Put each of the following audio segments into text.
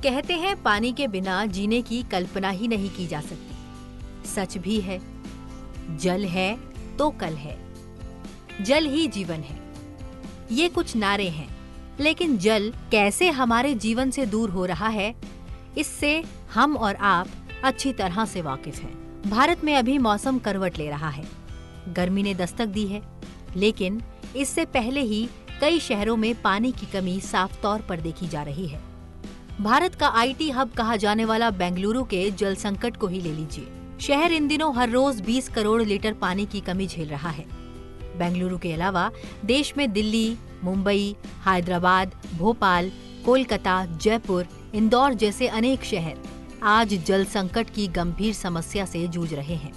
कहते हैं पानी के बिना जीने की कल्पना ही नहीं की जा सकती। सच भी है। जल है तो कल है, जल ही जीवन है। ये कुछ नारे हैं, लेकिन जल कैसे हमारे जीवन से दूर हो रहा है, इससे हम और आप अच्छी तरह से वाकिफ हैं। भारत में अभी मौसम करवट ले रहा है। गर्मी ने दस्तक दी है, लेकिन इससे पहले ही कई शहरों में पानी की कमी साफ तौर पर देखी जा रही है। भारत का आईटी हब कहा जाने वाला बेंगलुरु के जल संकट को ही ले लीजिए। शहर इन दिनों हर रोज 20 करोड़ लीटर पानी की कमी झेल रहा है। बेंगलुरु के अलावा देश में दिल्ली, मुंबई, हैदराबाद, भोपाल, कोलकाता, जयपुर, इंदौर जैसे अनेक शहर आज जल संकट की गंभीर समस्या से जूझ रहे हैं।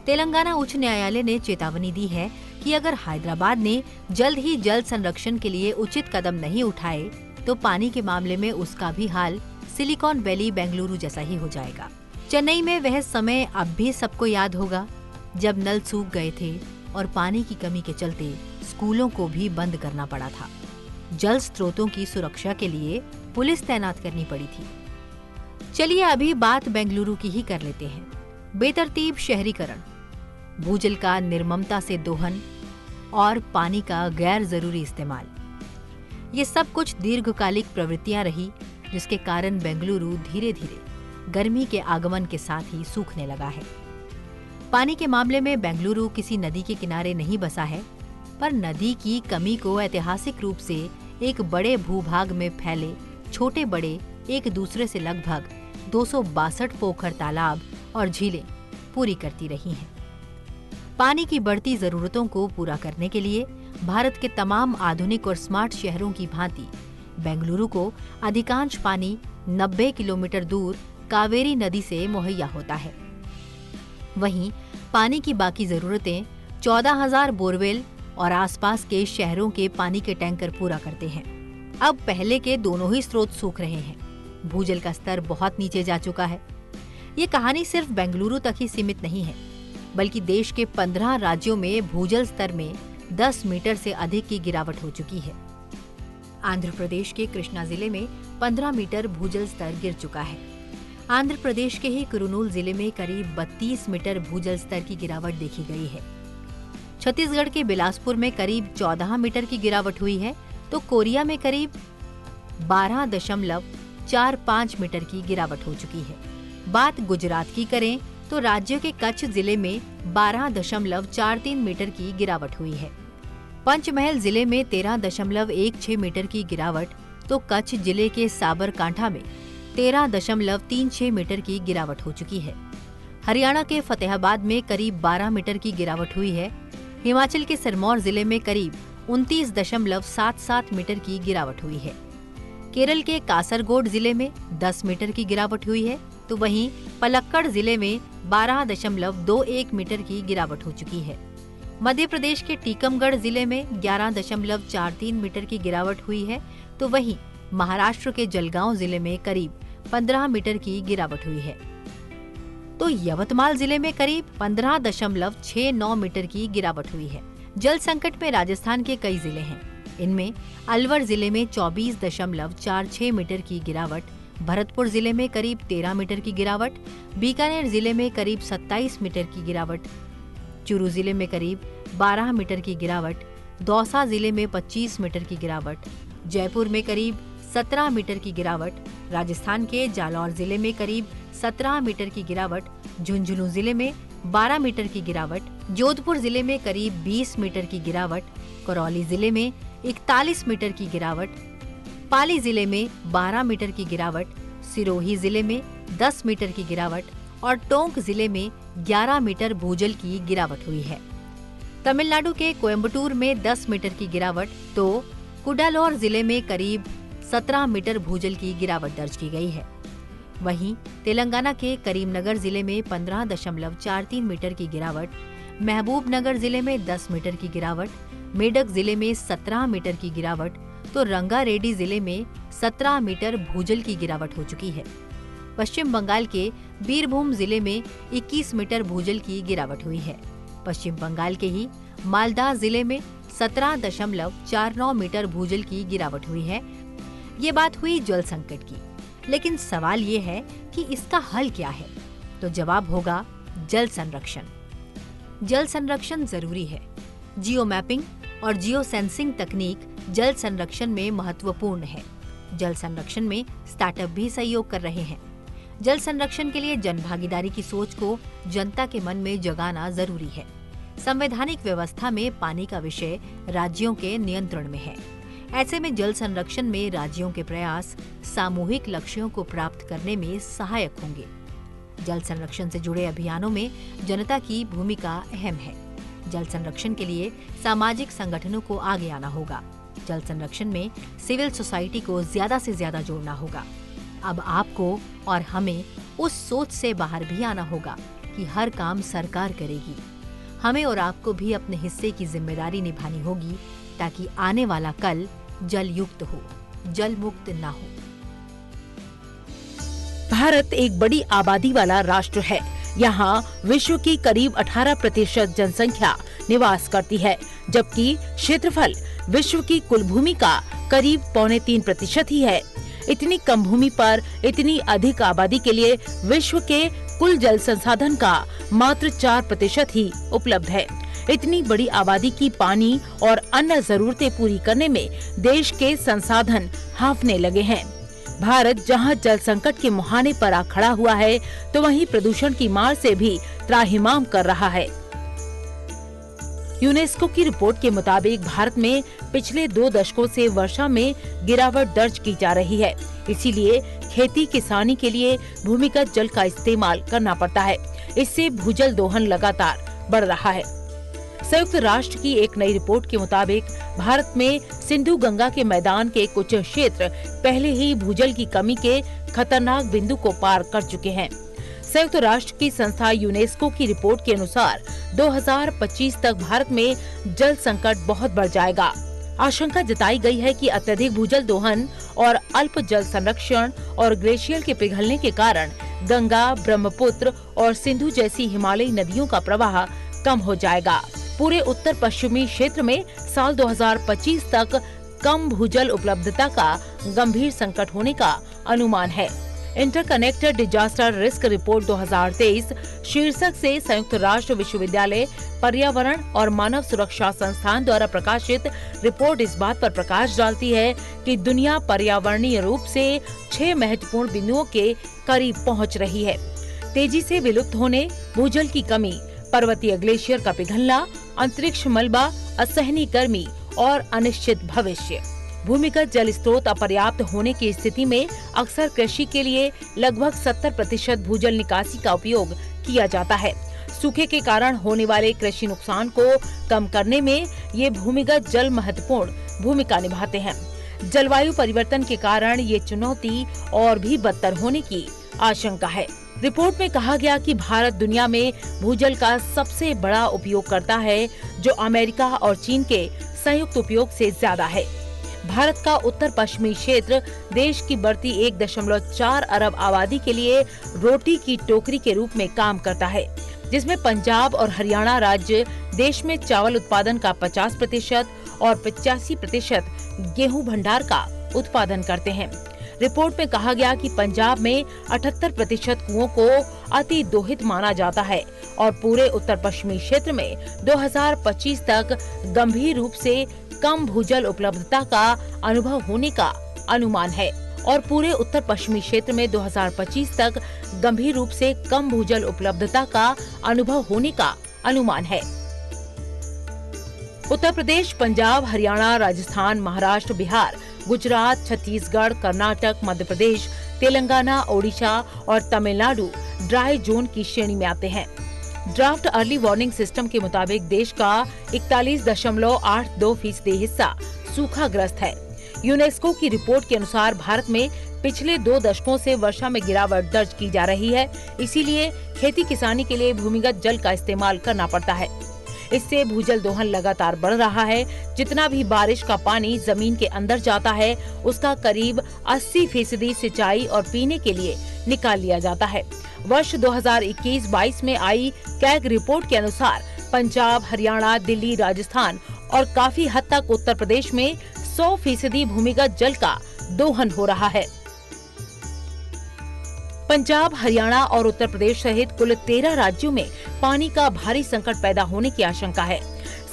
तेलंगाना उच्च न्यायालय ने चेतावनी दी है कि अगर हैदराबाद ने जल्द ही जल संरक्षण के लिए उचित कदम नहीं उठाए तो पानी के मामले में उसका भी हाल सिलिकॉन वैली बेंगलुरु जैसा ही हो जाएगा। चेन्नई में वह समय अब भी सबको याद होगा जब नल सूख गए थे और पानी की कमी के चलते स्कूलों को भी बंद करना पड़ा था। जल स्रोतों की सुरक्षा के लिए पुलिस तैनात करनी पड़ी थी। चलिए अभी बात बेंगलुरु की ही कर लेते हैं। बेतरतीब शहरीकरण, भूजल का निर्ममता से दोहन और पानी का गैर जरूरी इस्तेमाल, ये सब कुछ दीर्घकालिक प्रवृत्तियां रही जिसके कारण बेंगलुरु धीरे धीरे गर्मी के आगमन के साथ ही सूखने लगा है। पानी के मामले में बेंगलुरु किसी नदी के किनारे नहीं बसा है, पर नदी की कमी को ऐतिहासिक रूप से एक बड़े भूभाग में फैले छोटे बड़े एक दूसरे से लगभग 262 पोखर, तालाब और झीलें पूरी करती रही हैं। पानी की बढ़ती जरूरतों को पूरा करने के लिए भारत के तमाम आधुनिक और स्मार्ट शहरों की भांति बेंगलुरु को अधिकांश पानी 90 किलोमीटर दूर कावेरी नदी से मुहैया होता है। वहीं पानी की बाकी जरूरतें 14,000 बोरवेल और आसपास के शहरों के पानी के टैंकर पूरा करते हैं। अब पहले के दोनों ही स्रोत सूख रहे हैं। भूजल का स्तर बहुत नीचे जा चुका है। ये कहानी सिर्फ बेंगलुरु तक ही सीमित नहीं है, बल्कि देश के 15 राज्यों में भूजल स्तर में 10 मीटर से अधिक की गिरावट हो चुकी है। आंध्र प्रदेश के कृष्णा जिले में 15 मीटर भूजल स्तर गिर चुका है। आंध्र प्रदेश के ही कुरुनूल जिले में करीब 32 मीटर भूजल स्तर की गिरावट देखी गई है। छत्तीसगढ़ के बिलासपुर में करीब 14 मीटर की गिरावट हुई है, तो कोरिया में करीब 12.45 मीटर की गिरावट हो चुकी है। बात गुजरात की करें तो राज्य के कच्छ जिले में 12.43 मीटर की गिरावट हुई है। पंचमहल जिले में 13.16 मीटर की गिरावट, तो कच्छ जिले के साबरकांठा में 13.36 मीटर की गिरावट हो चुकी है। हरियाणा के फतेहाबाद में करीब 12 मीटर की गिरावट हुई है। हिमाचल के सिरमौर जिले में करीब 29.77 मीटर की गिरावट हुई है। केरल के कासरगोड जिले में 10 मीटर की गिरावट हुई है, तो वहीं पलक्कड़ जिले में 12.21 मीटर की गिरावट हो चुकी है। मध्य प्रदेश के टीकमगढ़ जिले में 11.43 मीटर की गिरावट हुई है, तो वहीं महाराष्ट्र के जलगांव जिले में करीब 15 मीटर की गिरावट हुई है। तो यवतमाल जिले में करीब 15.69 मीटर की गिरावट हुई है। जल संकट में राजस्थान के कई जिले हैं। इनमें अलवर जिले में 24.46 मीटर की गिरावट, भरतपुर जिले में करीब 13 मीटर की गिरावट, बीकानेर जिले में करीब 27 मीटर की गिरावट, चूरू जिले में करीब 12 मीटर की गिरावट, दौसा जिले में 25 मीटर की गिरावट, जयपुर में करीब 17 मीटर की गिरावट, राजस्थान के जालौर जिले में करीब 17 मीटर की गिरावट, झुंझुनू जिले में 12 मीटर की गिरावट, जोधपुर जिले में करीब 20 मीटर की गिरावट, करौली जिले में 41 मीटर की गिरावट, पाली जिले में 12 मीटर की गिरावट, सिरोही जिले में 10 मीटर की गिरावट और टोंक जिले में 11 मीटर भूजल की गिरावट हुई है। तमिलनाडु के कोयम्बटूर में 10 मीटर की गिरावट, तो कुडालोर जिले में करीब 17 मीटर भूजल की गिरावट दर्ज की गई है। वहीं तेलंगाना के करीमनगर जिले में 15.43 मीटर की गिरावट, महबूबनगर जिले में 10 मीटर की गिरावट, मेडक जिले में 17 मीटर की गिरावट, तो रंगारेड्डी जिले में 17 मीटर भूजल की गिरावट हो चुकी है। पश्चिम बंगाल के बीरभूम जिले में 21 मीटर भूजल की गिरावट हुई है। पश्चिम बंगाल के ही मालदा जिले में 17.49 मीटर भूजल की गिरावट हुई है। ये बात हुई जल संकट की। लेकिन सवाल ये है कि इसका हल क्या है? तो जवाब होगा जल संरक्षण। जल संरक्षण जरूरी है। जियो मैपिंग और जियो सेंसिंग तकनीक जल संरक्षण में महत्वपूर्ण है। जल संरक्षण में स्टार्टअप भी सहयोग कर रहे हैं। जल संरक्षण के लिए जन भागीदारी की सोच को जनता के मन में जगाना जरूरी है। संवैधानिक व्यवस्था में पानी का विषय राज्यों के नियंत्रण में है। ऐसे में जल संरक्षण में राज्यों के प्रयास सामूहिक लक्ष्यों को प्राप्त करने में सहायक होंगे। जल संरक्षण से जुड़े अभियानों में जनता की भूमिका अहम है। जल संरक्षण के लिए सामाजिक संगठनों को आगे आना होगा। जल संरक्षण में सिविल सोसाइटी को ज्यादा से ज्यादा जोड़ना होगा। अब आपको और हमें उस सोच से बाहर भी आना होगा कि हर काम सरकार करेगी। हमें और आपको भी अपने हिस्से की जिम्मेदारी निभानी होगी ताकि आने वाला कल जल युक्त हो, जल मुक्त ना हो। भारत एक बड़ी आबादी वाला राष्ट्र है। यहाँ विश्व की करीब 18% जनसंख्या निवास करती है, जबकि क्षेत्रफल विश्व की कुल भूमि का करीब 2.25% ही है। इतनी कम भूमि पर इतनी अधिक आबादी के लिए विश्व के कुल जल संसाधन का मात्र 4% ही उपलब्ध है। इतनी बड़ी आबादी की पानी और अन्य जरूरतें पूरी करने में देश के संसाधन हांफने लगे हैं। भारत जहां जल संकट के मुहाने पर आ खड़ा हुआ है, तो वहीं प्रदूषण की मार से भी त्राहिमाम कर रहा है। यूनेस्को की रिपोर्ट के मुताबिक भारत में पिछले 2 दशकों से वर्षा में गिरावट दर्ज की जा रही है। इसीलिए खेती किसानी के लिए भूमिगत जल का इस्तेमाल करना पड़ता है। इससे भूजल दोहन लगातार बढ़ रहा है। संयुक्त राष्ट्र की एक नई रिपोर्ट के मुताबिक भारत में सिंधु गंगा के मैदान के कुछ क्षेत्र पहले ही भूजल की कमी के खतरनाक बिंदु को पार कर चुके हैं। संयुक्त राष्ट्र की संस्था यूनेस्को की रिपोर्ट के अनुसार 2025 तक भारत में जल संकट बहुत बढ़ जाएगा। आशंका जताई गई है कि अत्यधिक भूजल दोहन और अल्प जल संरक्षण और ग्लेशियर के पिघलने के कारण गंगा, ब्रह्मपुत्र और सिंधु जैसी हिमालयी नदियों का प्रवाह कम हो जाएगा। पूरे उत्तर पश्चिमी क्षेत्र में साल 2025 तक कम भूजल उपलब्धता का गंभीर संकट होने का अनुमान है। इंटरकनेक्टेड डिजास्टर रिस्क रिपोर्ट 2023 शीर्षक से संयुक्त राष्ट्र विश्वविद्यालय पर्यावरण और मानव सुरक्षा संस्थान द्वारा प्रकाशित रिपोर्ट इस बात पर प्रकाश डालती है कि दुनिया पर्यावरणीय रूप से 6 महत्वपूर्ण बिंदुओं के करीब पहुंच रही है। तेजी से विलुप्त होने, भूजल की कमी, पर्वतीय ग्लेशियर का पिघलना, अंतरिक्ष मलबा, असहनीय गर्मी और अनिश्चित भविष्य। भूमिगत जल स्रोत अपर्याप्त होने की स्थिति में अक्सर कृषि के लिए लगभग 70% भूजल निकासी का उपयोग किया जाता है। सूखे के कारण होने वाले कृषि नुकसान को कम करने में ये भूमिगत जल महत्वपूर्ण भूमिका निभाते हैं। जलवायु परिवर्तन के कारण ये चुनौती और भी बदतर होने की आशंका है। रिपोर्ट में कहा गया कि भारत दुनिया में भूजल का सबसे बड़ा उपयोग करता है, जो अमेरिका और चीन के संयुक्त उपयोग से ज्यादा है। भारत का उत्तर पश्चिमी क्षेत्र देश की बढ़ती 1.4 अरब आबादी के लिए रोटी की टोकरी के रूप में काम करता है, जिसमें पंजाब और हरियाणा राज्य देश में चावल उत्पादन का 50% और 85% गेहूं भंडार का उत्पादन करते हैं। रिपोर्ट में कहा गया कि पंजाब में 78% कुओं को अति दोहित माना जाता है और पूरे उत्तर पश्चिमी क्षेत्र में 2025 तक गंभीर रूप से कम भूजल उपलब्धता का अनुभव होने का अनुमान है और पूरे उत्तर पश्चिमी क्षेत्र में 2025 तक गंभीर रूप से कम भूजल उपलब्धता का अनुभव होने का अनुमान है। उत्तर प्रदेश, पंजाब, हरियाणा, राजस्थान, महाराष्ट्र, बिहार, गुजरात, छत्तीसगढ़, कर्नाटक, मध्य प्रदेश, तेलंगाना, ओडिशा और तमिलनाडु ड्राई जोन की श्रेणी में आते हैं। ड्राफ्ट अर्ली वार्निंग सिस्टम के मुताबिक देश का 41.82% हिस्सा सूखाग्रस्त है। यूनेस्को की रिपोर्ट के अनुसार भारत में पिछले 2 दशकों से वर्षा में गिरावट दर्ज की जा रही है। इसीलिए खेती किसानी के लिए भूमिगत जल का इस्तेमाल करना पड़ता है। इससे भूजल दोहन लगातार बढ़ रहा है। जितना भी बारिश का पानी जमीन के अंदर जाता है, उसका करीब 80% सिंचाई और पीने के लिए निकाल लिया जाता है। वर्ष 2021-22 में आई कैग रिपोर्ट के अनुसार पंजाब, हरियाणा, दिल्ली, राजस्थान और काफी हद तक उत्तर प्रदेश में 100% भूमिगत जल का दोहन हो रहा है। पंजाब, हरियाणा और उत्तर प्रदेश सहित कुल 13 राज्यों में पानी का भारी संकट पैदा होने की आशंका है।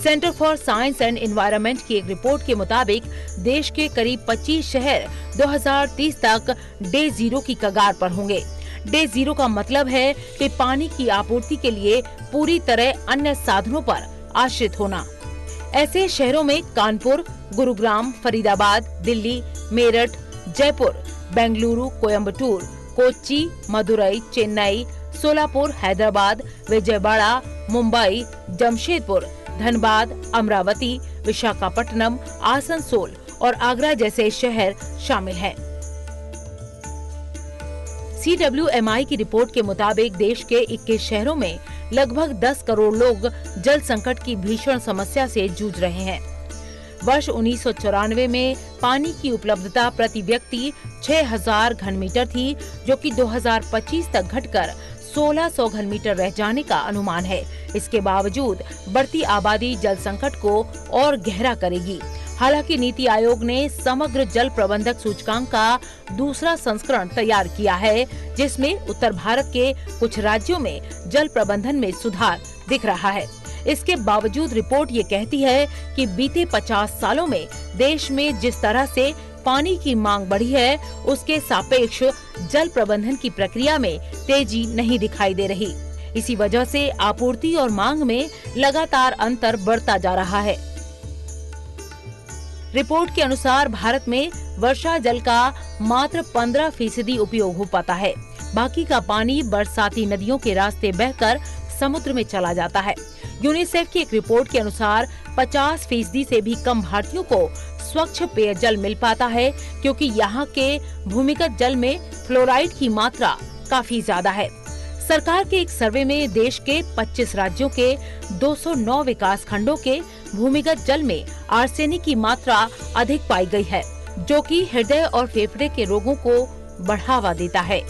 Centre for science and environment की एक रिपोर्ट के मुताबिक देश के करीब 25 शहर 2030 तक डे जीरो की कगार पर होंगे। डे जीरो का मतलब है कि पानी की आपूर्ति के लिए पूरी तरह अन्य साधनों पर आश्रित होना। ऐसे शहरों में कानपुर, गुरुग्राम, फरीदाबाद, दिल्ली, मेरठ, जयपुर, बेंगलुरु, कोयम्बटूर, कोच्चि, मदुरई, चेन्नई, सोलापुर, हैदराबाद, विजयवाड़ा, मुंबई, जमशेदपुर, धनबाद, अमरावती, विशाखापट्टनम, आसनसोल और आगरा जैसे शहर शामिल हैं। CWMI की रिपोर्ट के मुताबिक देश के 21 शहरों में लगभग 10 करोड़ लोग जल संकट की भीषण समस्या से जूझ रहे हैं। वर्ष 1994 में पानी की उपलब्धता प्रति व्यक्ति 6000 घन मीटर थी, जो कि 2025 तक घटकर 1600 घन मीटर रह जाने का अनुमान है। इसके बावजूद बढ़ती आबादी जल संकट को और गहरा करेगी। हालांकि नीति आयोग ने समग्र जल प्रबंधक सूचकांक का दूसरा संस्करण तैयार किया है, जिसमें उत्तर भारत के कुछ राज्यों में जल प्रबंधन में सुधार दिख रहा है। इसके बावजूद रिपोर्ट ये कहती है कि बीते 50 सालों में देश में जिस तरह से पानी की मांग बढ़ी है, उसके सापेक्ष जल प्रबंधन की प्रक्रिया में तेजी नहीं दिखाई दे रही। इसी वजह से आपूर्ति और मांग में लगातार अंतर बढ़ता जा रहा है। रिपोर्ट के अनुसार भारत में वर्षा जल का मात्र 15% उपयोग हो पाता है। बाकी का पानी बरसाती नदियों के रास्ते बहकर समुद्र में चला जाता है। यूनिसेफ की एक रिपोर्ट के अनुसार 50% से भी कम भारतीयों को स्वच्छ पेयजल मिल पाता है, क्योंकि यहाँ के भूमिगत जल में फ्लोराइड की मात्रा काफी ज्यादा है। सरकार के एक सर्वे में देश के 25 राज्यों के 209 विकास खंडों के भूमिगत जल में आर्सेनिक की मात्रा अधिक पाई गई है, जो कि हृदय और फेफड़े के रोगों को बढ़ावा देता है।